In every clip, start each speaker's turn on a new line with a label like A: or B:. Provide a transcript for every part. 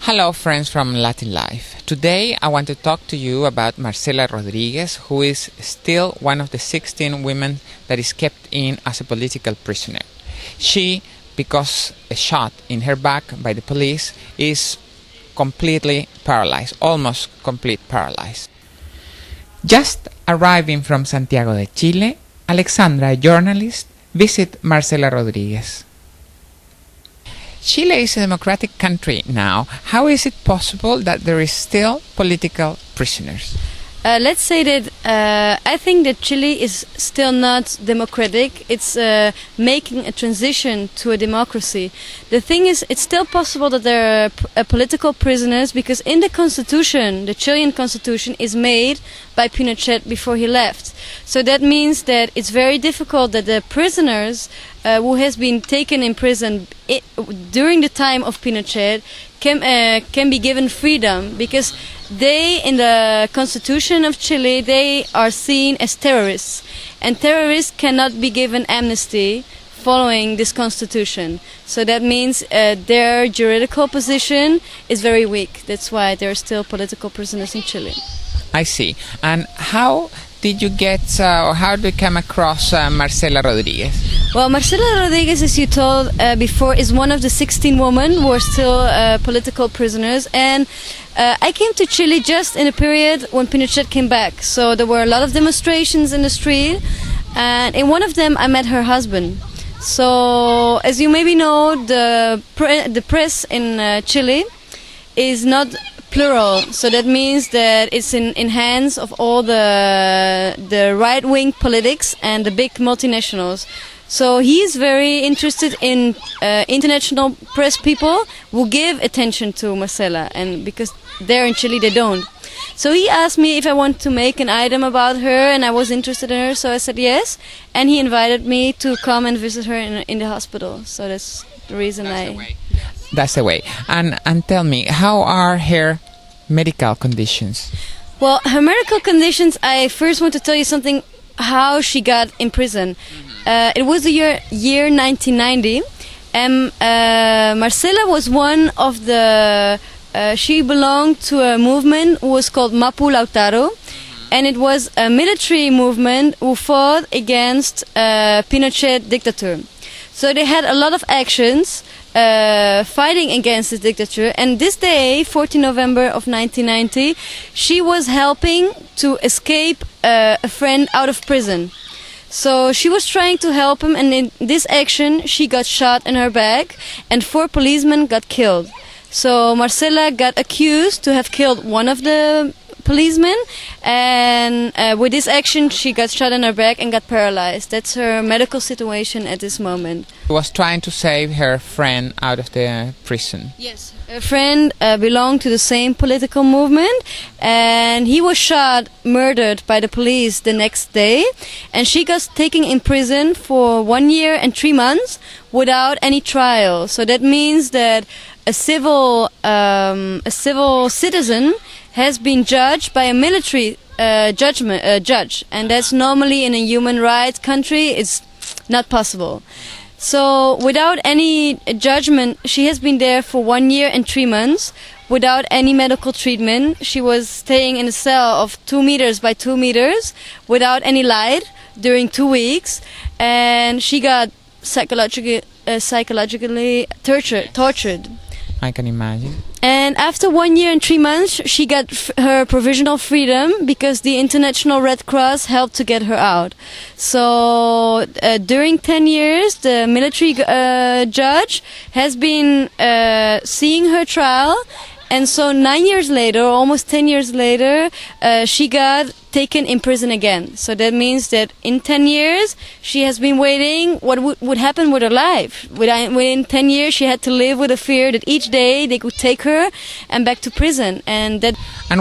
A: Hello friends from Latin Life. Today I want to talk to you about Marcela Rodriguez, who is still one of the 16 women that is kept in as a political prisoner. She, because a shot in her back by the police, is completely paralyzed, almost complete paralyzed. Just arriving from Santiago de Chile, Alexandra, a journalist, visit Marcela Rodriguez. Chile is a democratic country now. How is it possible that there is still political prisoners?
B: Let's say that I think that Chile is still not democratic. It's making a transition to a democracy. The thing is, it's still possible that there are political prisoners because in the constitution, the Chilean constitution is made by Pinochet before he left. So that means that it's very difficult that the prisoners who has been taken in prison during the time of Pinochet can be given freedom because they, in the constitution of Chile, they are seen as terrorists, and terrorists cannot be given amnesty following this constitution. So that means their juridical position is very weak. That's why there are still political prisoners in Chile.
A: I see. And how did you get, or how did you come across Marcela Rodriguez?
B: Well, Marcela Rodriguez, as you told before, is one of the 16 women who are still political prisoners. And I came to Chile just in a period when Pinochet came back. So there were a lot of demonstrations in the street. And in one of them, I met her husband. So, as you maybe know, the press in Chile is not plural, so that means that it's in hands of all the right-wing politics and the big multinationals. So he is very interested in international press people who give attention to Marcela, and because there in Chile they don't. So he asked me if I want to make an item about her, and I was interested in her, so I said yes. And he invited me to come and visit her in the hospital. So that's the reason
A: That's the way. And tell me, how are her medical conditions?
B: Well, her medical conditions, I first want to tell you something, how she got in prison. It was the year 1990, and Marcela was one of the... she belonged to a movement who was called Mapu Lautaro, and it was a military movement who fought against Pinochet dictator. So they had a lot of actions fighting against this dictator, and this day, 14 November of 1990, she was helping to escape a friend out of prison. So she was trying to help him, and in this action she got shot in her back and 4 policemen got killed. So Marcela got accused to have killed one of the policemen, and with this action she got shot in her back and got paralyzed. That's her medical situation at this moment.
A: She was trying to save her friend out of the prison.
B: Yes, her friend belonged to the same political movement, and he was shot, murdered by the police the next day, and she got taken in prison for 1 year and 3 months without any trial. So that means that a civil citizen has been judged by a military judge, and that's normally in a human rights country it's not possible. So without any judgment, she has been there for 1 year and 3 months without any medical treatment. She was staying in a cell of 2 meters by 2 meters without any light during 2 weeks, and she got psychologically tortured.
A: I can imagine.
B: And after 1 year and 3 months, she got her provisional freedom because the International Red Cross helped to get her out. So during 10 years, the military judge has been seeing her trial. And so 9 years later, almost 10 years later, she got taken in prison again. So that means that in 10 years, she has been waiting what would happen with her life. Within 10 years, she had to live with the fear that each day they could take her and back to prison. And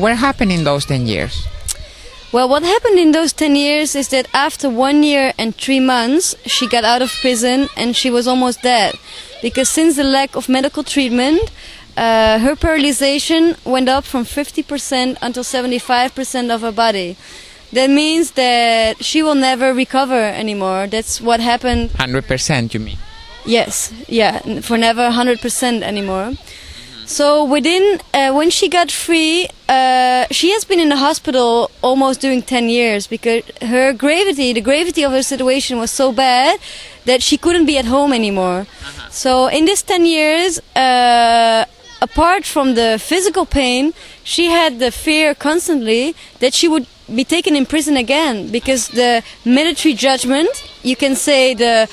A: what happened in those 10 years?
B: Well, what happened in those 10 years is that after 1 year and 3 months, she got out of prison and she was almost dead. Because since the lack of medical treatment, her paralyzation went up from 50% until 75% of her body. That means that she will never recover anymore. That's what happened.
A: 100%, you mean?
B: Yes, yeah, for never 100% anymore. So when she got free, she has been in the hospital almost during 10 years because the gravity of her situation was so bad that she couldn't be at home anymore. So in this 10 years, apart from the physical pain, she had the fear constantly that she would be taken in prison again because the military judgment, you can say the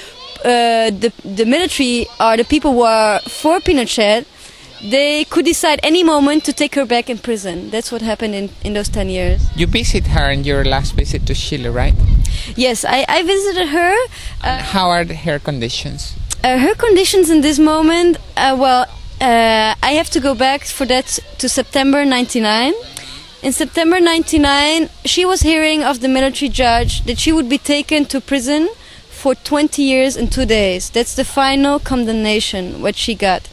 B: military are the people who are for Pinochet. They could decide any moment to take her back in prison. That's what happened in those 10 years.
A: You visit her in your last visit to Chile, right?
B: Yes, I visited her.
A: How are her conditions?
B: Her conditions in this moment, I have to go back for that to September 99. In September 99, she was hearing of the military judge that she would be taken to prison for 20 years and 2 days. That's the final condemnation, what she got.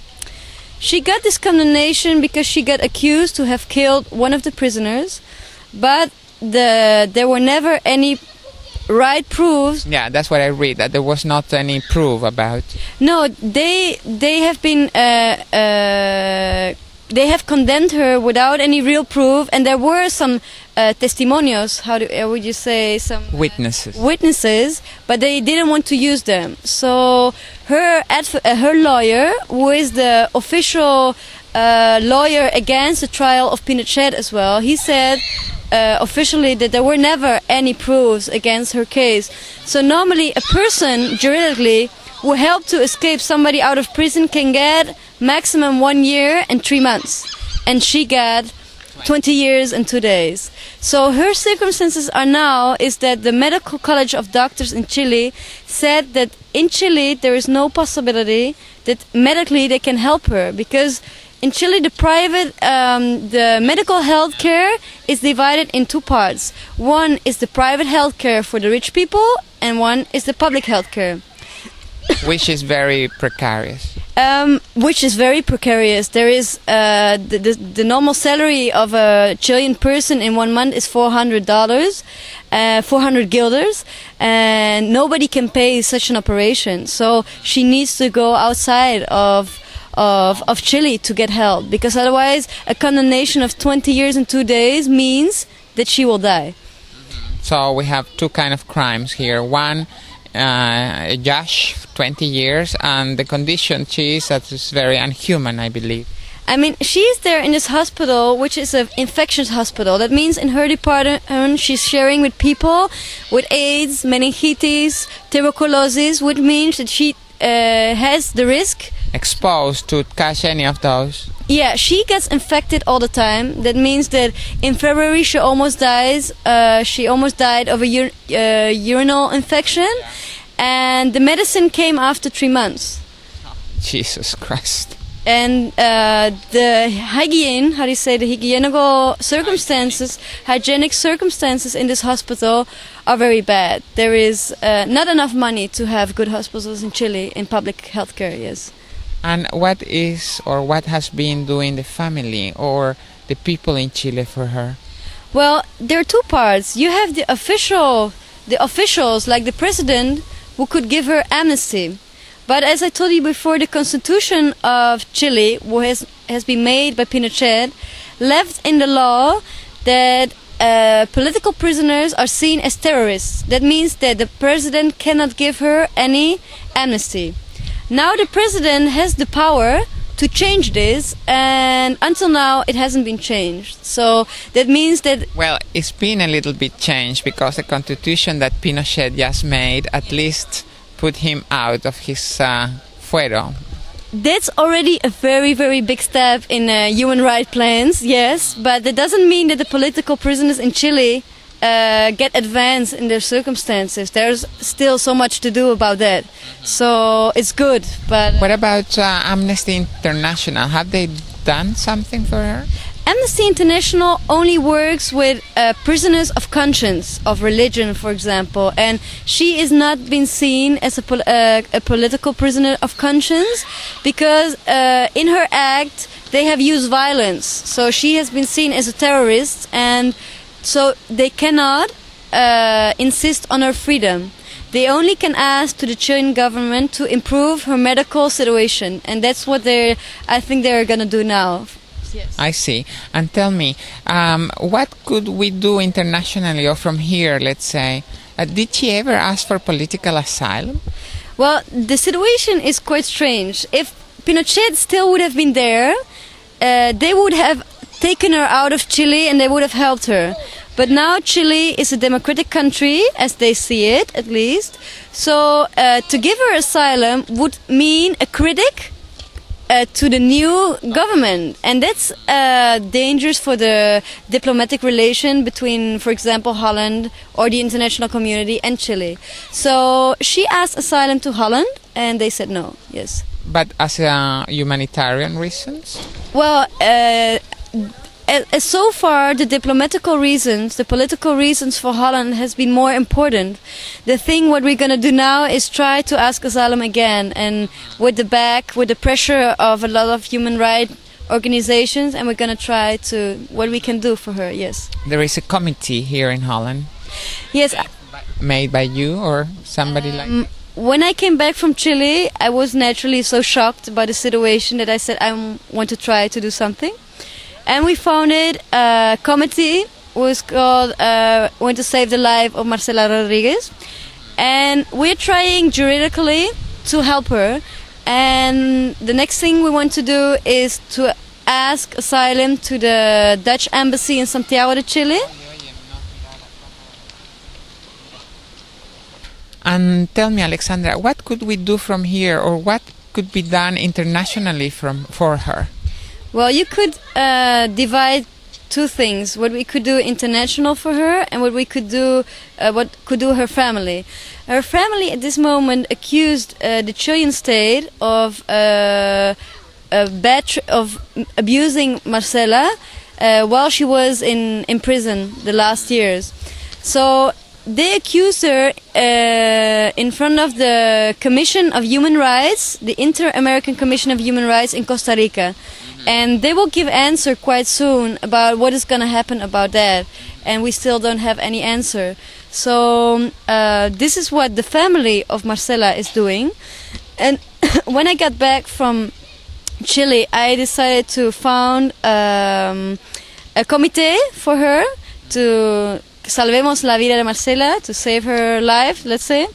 B: She got this condemnation because she got accused to have killed one of the prisoners, but there were never any right proofs.
A: Yeah, that's what I read, that there was not any proof about.
B: No, they have been they have condemned her without any real proof, and there were some testimonios. Would you say some witnesses, but they didn't want to use them. So her lawyer, who is the official lawyer against the trial of Pinochet as well, he said officially that there were never any proofs against her case. So normally a person juridically who helped to escape somebody out of prison can get maximum 1 year and 3 months, and she got 20 years and 2 days. So her circumstances are now is that the Medical College of Doctors in Chile said that in Chile there is no possibility that medically they can help her, because in Chile the medical health care is divided in two parts. One is the private health care for the rich people, and one is the public health care.
A: Which is very precarious.
B: There is the normal salary of a Chilean person in 1 month is $400, 400 guilders, and nobody can pay such an operation. So she needs to go outside of Chile to get help, because otherwise a condemnation of 20 years and 2 days means that she will die.
A: So we have two kind of crimes here. One, Josh, 20 years, and the condition she is that is very unhuman, I believe.
B: I mean, she is there in this hospital, which is an infectious hospital. That means in her department she's sharing with people with AIDS, meningitis, tuberculosis, which means that she has the risk
A: exposed to catch any of those.
B: Yeah, she gets infected all the time. That means that in February she almost dies. She almost died of a urinal infection, and the medicine came after 3 months.
A: Jesus Christ.
B: And the hygienic circumstances in this hospital are very bad. There is not enough money to have good hospitals in Chile in public healthcare, yes.
A: And what has been doing the family or the people in Chile for her?
B: Well, there are two parts. You have the officials like the president, who could give her amnesty. But as I told you before, the constitution of Chile, which has been made by Pinochet, left in the law that political prisoners are seen as terrorists. That means that the president cannot give her any amnesty. Now the president has the power to change this, and until now it hasn't been changed. So that means that...
A: Well, it's been a little bit changed, because the constitution that Pinochet just made at least put him out of his fuero.
B: That's already a very, very big step in human rights plans, yes, but that doesn't mean that the political prisoners in Chile get advanced in their circumstances. There's still so much to do about that. So it's good, but...
A: What about Amnesty International? Have they done something for her?
B: Amnesty International only works with prisoners of conscience, of religion, for example, and she is not been seen as a political prisoner of conscience, because in her act they have used violence. So she has been seen as a terrorist, and so they cannot insist on her freedom. they only can ask to the Chilean government to improve her medical situation, and that's what I think they're going to do now. Yes.
A: I see. And tell me, what could we do internationally or from here, let's say? Did she ever ask for political asylum?
B: Well, the situation is quite strange. If Pinochet still would have been there, they would have taken her out of Chile and they would have helped her. But now Chile is a democratic country, as they see it, at least. So to give her asylum would mean a critic to the new government. And that's dangerous for the diplomatic relation between, for example, Holland or the international community and Chile. So she asked asylum to Holland and they said no, yes.
A: But as humanitarian reasons?
B: Well, so far the diplomatical reasons, the political reasons for Holland has been more important. The thing what we're going to do now is try to ask asylum again, and with the pressure of a lot of human rights organizations, and we're going to try to what we can do for her. Yes.
A: There is a committee here in Holland.
B: Yes.
A: Made by you or somebody like that?
B: When I came back from Chile, I was naturally so shocked by the situation that I said I want to try to do something. And we founded a committee, was called Want to Save the Life of Marcela Rodriguez. And we're trying juridically to help her. And the next thing we want to do is to ask asylum to the Dutch embassy in Santiago de Chile.
A: And tell me, Alexandra, what could we do from here, or what could be done internationally for her?
B: Well, you could divide two things: what we could do international for her, and what could do her family. Her family at this moment accused the Chilean state of abusing Marcela while she was in prison the last years. So they accused her in front of the Commission of Human Rights, the Inter-American Commission of Human Rights in Costa Rica. And they will give answer quite soon about what is going to happen about that. And we still don't have any answer. So this is what the family of Marcela is doing. And when I got back from Chile, I decided to found a comité for her to Salvemos la vida de Marcela, to save her life, let's say.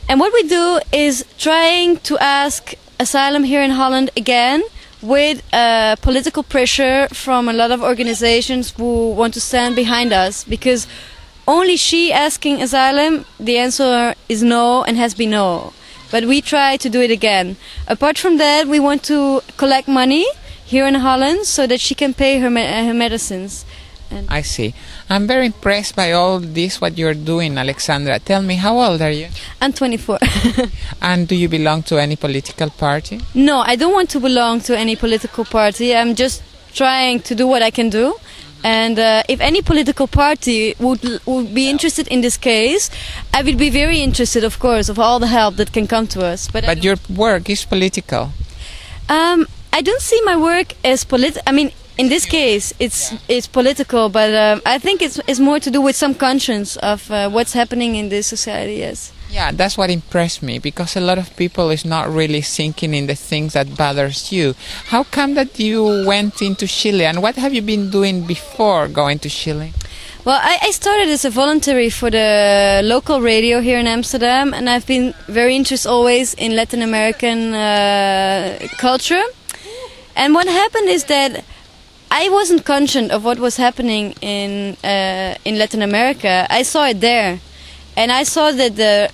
B: And what we do is trying to ask asylum here in Holland again, with political pressure from a lot of organizations who want to stand behind us, because only she asking asylum, the answer is no and has been no. But we try to do it again. Apart from that, we want to collect money here in Holland so that she can pay her medicines.
A: I see. I'm very impressed by all this, what you're doing, Alexandra. Tell me, how old are you?
B: I'm 24.
A: And do you belong to any political party?
B: No, I don't want to belong to any political party. I'm just trying to do what I can do. And if any political party would be interested in this case, I would be very interested, of course, of all the help that can come to us.
A: But your work is political.
B: I don't see my work as political. I mean, in this case, it's political, but I think it's more to do with some conscience of what's happening in this society. Yes.
A: Yeah, that's what impressed me, because a lot of people is not really thinking in the things that bothers you. How come that you went into Chile, and what have you been doing before going to Chile?
B: Well, I started as a voluntary for the local radio here in Amsterdam, and I've been very interested always in Latin American culture. And what happened is that I wasn't conscious of what was happening in Latin America. I saw it there, and I saw that the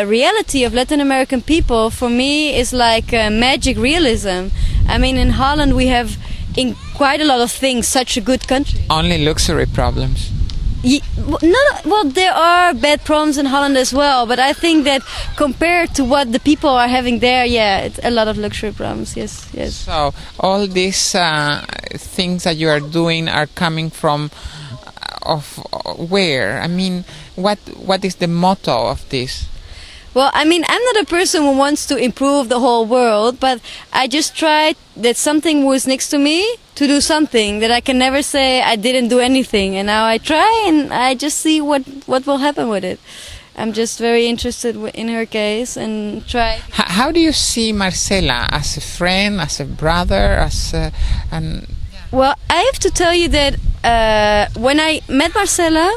B: reality of Latin American people, for me, is like magic realism. I mean, in Holland we have in quite a lot of things such a good country.
A: Only luxury problems.
B: Well, there are bad problems in Holland as well, but I think that compared to what the people are having there, yeah, it's a lot of luxury problems. Yes, yes.
A: So all these things that you are doing are coming from where? I mean, what is the motto of this?
B: Well, I mean, I'm not a person who wants to improve the whole world, but I just tried that something was next to me to do something that I can never say I didn't do anything, and now I try and I just see what will happen with it. I'm just very interested in her case and try.
A: How do you see Marcela as a friend, as a brother,
B: Well, I have to tell you that when I met Marcela,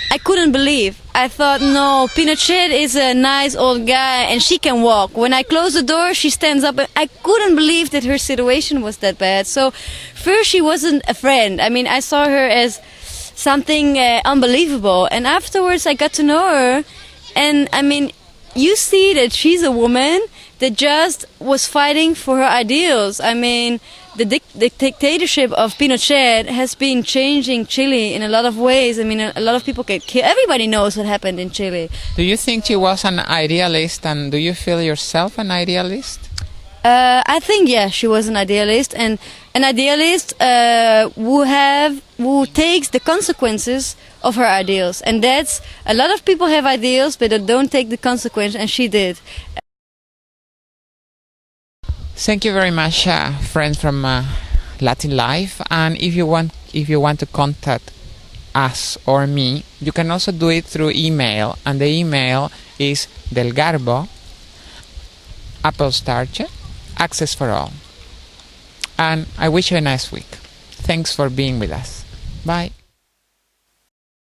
B: I couldn't believe. I thought, no, Pinochet is a nice old guy and she can walk. When I close the door, she stands up. I couldn't believe that her situation was that bad. So first she wasn't a friend. I mean, I saw her as something unbelievable. And afterwards I got to know her. And I mean, you see that she's a woman that just was fighting for her ideals. I mean, the dictatorship of Pinochet has been changing Chile in a lot of ways. I mean, a lot of people get killed. Everybody knows what happened in Chile.
A: Do you think she was an idealist, and do you feel yourself an idealist?
B: I think, yeah, she was an idealist, and an idealist who takes the consequences of her ideals. And that's, a lot of people have ideals, but they don't take the consequence, and she did.
A: Thank you very much, friends from Latin Life. And if you want to contact us or me, you can also do it through email. And the email is Delgarbo, Apple Starch, Access for All. And I wish you a nice week. Thanks for being with us. Bye.